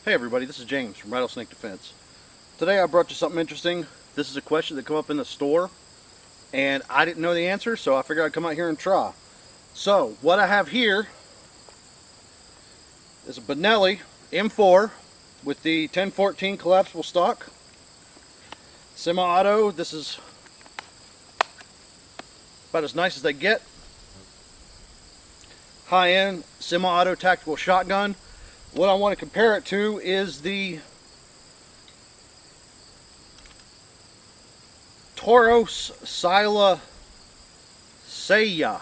Hey everybody, this is James from Rattlesnake Defense. Today I brought you something interesting. This is a question that came up in the store and I didn't know the answer, so I figured I'd come out here and try. So what I have here is a Benelli M4 with the 1014 collapsible stock. Semi-auto. This is about as nice as they get. High-end semi-auto tactical shotgun. What I want to compare it to is the Toros Sila Seya.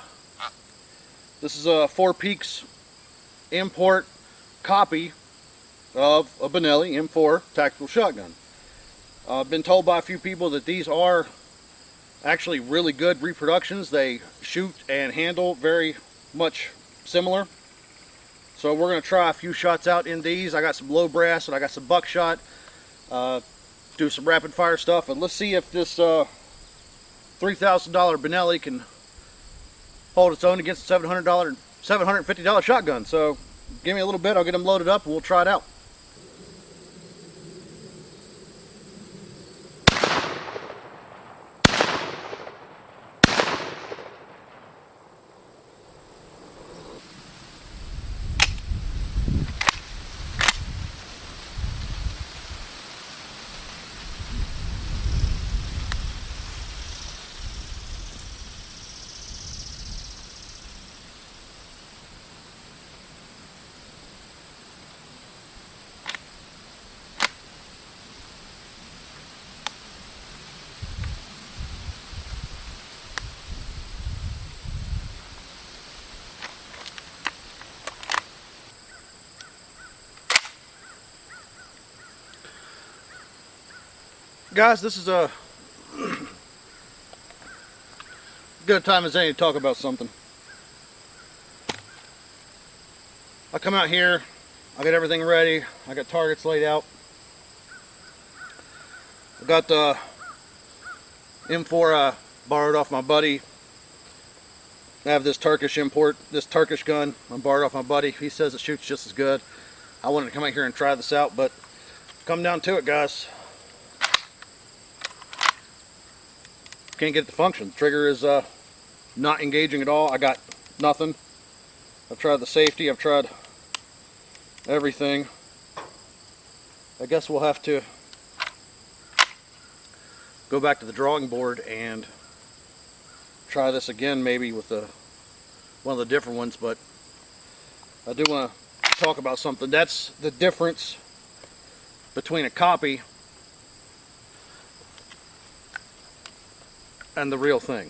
This is a Four Peaks import copy of a Benelli M4 tactical shotgun. I've been told by a few people that these are actually really good reproductions. They shoot and handle very much similar. So we're going to try a few shots out in these. I got some low brass and I got some buckshot. Do some rapid fire stuff, and let's see if this $3,000 Benelli can hold its own against a $750 shotgun. So give me a little bit, I'll get them loaded up and we'll try it out. Guys, this is a good time as any to talk about something. I come out here, I got everything ready, I got targets laid out. I got the M4 I borrowed off my buddy. I have this Turkish gun I borrowed off my buddy. He says it shoots just as good. I wanted to come out here and try this out, but come down to it, guys. Can't get it to function. The trigger is not engaging at all. I got nothing. I've tried the safety, I've tried everything. I guess we'll have to go back to the drawing board and try this again, maybe with one of the different ones. But I do want to talk about something. That's the difference between a copy and the real thing.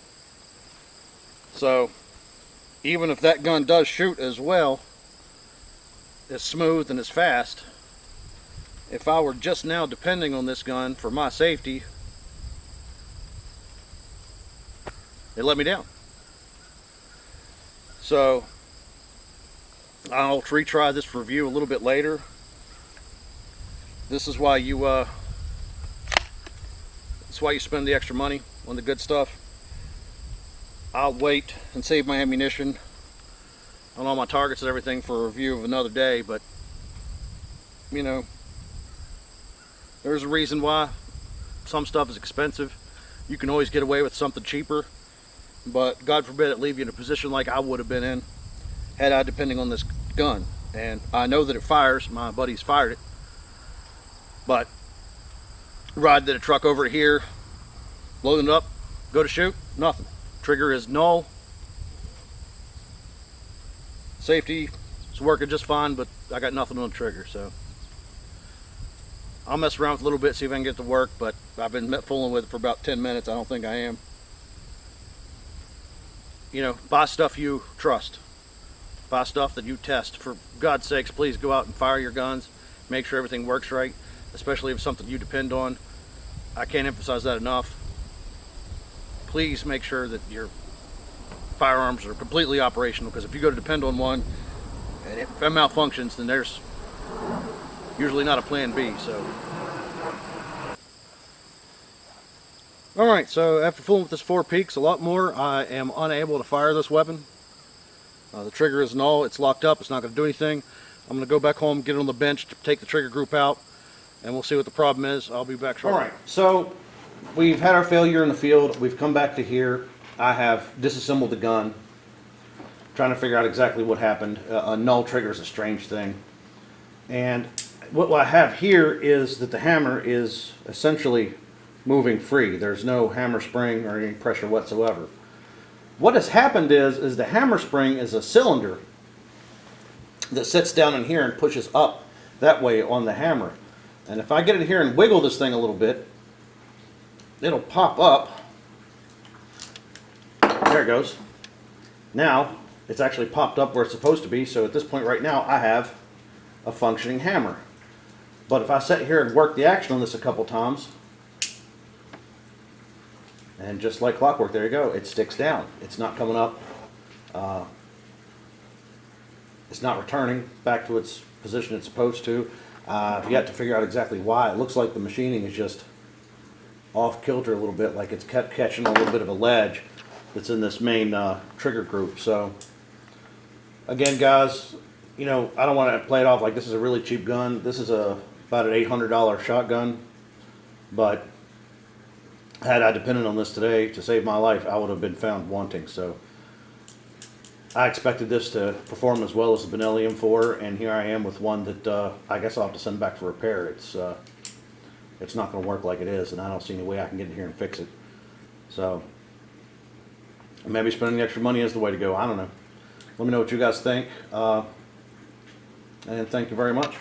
So even if that gun does shoot as well, as smooth and as fast, if I were just now depending on this gun for my safety, it let me down. So I'll retry this review a little bit later. This is why you spend the extra money on the good stuff. I'll wait and save my ammunition on all my targets and everything for a review of another day, but you know, there's a reason why some stuff is expensive. You can always get away with something cheaper, but God forbid it leave you in a position like I would have been in had I depending on this gun. And I know that it fires. My buddy's fired it, but ride a truck over here, loading it up, go to shoot, nothing. Trigger is null. Safety is working just fine, but I got nothing on the trigger. So I'll mess around with a little bit, see if I can get it to work, but I've been fooling with it for about 10 minutes. I don't think I am. You know, buy stuff you trust. Buy stuff that you test. For God's sakes, please go out and fire your guns. Make sure everything works right, especially if it's something you depend on. I can't emphasize that enough. Please make sure that your firearms are completely operational, because if you go to depend on one and if it malfunctions, then there's usually not a plan B. So alright, so after fooling with this Four Peaks a lot more, I am unable to fire this weapon. The trigger is null, it's locked up, it's not going to do anything. I'm going to go back home, get it on the bench, take the trigger group out, and we'll see what the problem is. I'll be back shortly. All right, so we've had our failure in the field. We've come back to here. I have disassembled the gun, trying to figure out exactly what happened. A null trigger is a strange thing. And what I have here is that the hammer is essentially moving free. There's no hammer spring or any pressure whatsoever. What has happened is the hammer spring is a cylinder that sits down in here and pushes up that way on the hammer. And if I get it here and wiggle this thing a little bit, it'll pop up. There it goes. Now it's actually popped up where it's supposed to be, so at this point right now I have a functioning hammer. But if I sit here and work the action on this a couple times, and just like clockwork, there you go, it sticks down. It's not coming up. It's not returning back to its position it's supposed to. I've yet to figure out exactly why. It looks like the machining is just off kilter a little bit, like it's kept catching a little bit of a ledge that's in this main trigger group. So again, guys, you know, I don't want to play it off like this is a really cheap gun. This is about an $800 shotgun, but had I depended on this today to save my life, I would have been found wanting. So I expected this to perform as well as the Benelli M4, and here I am with one that I guess I'll have to send back for repair. It's not going to work like it is, and I don't see any way I can get in here and fix it. So maybe spending the extra money is the way to go. I don't know. Let me know what you guys think, and thank you very much.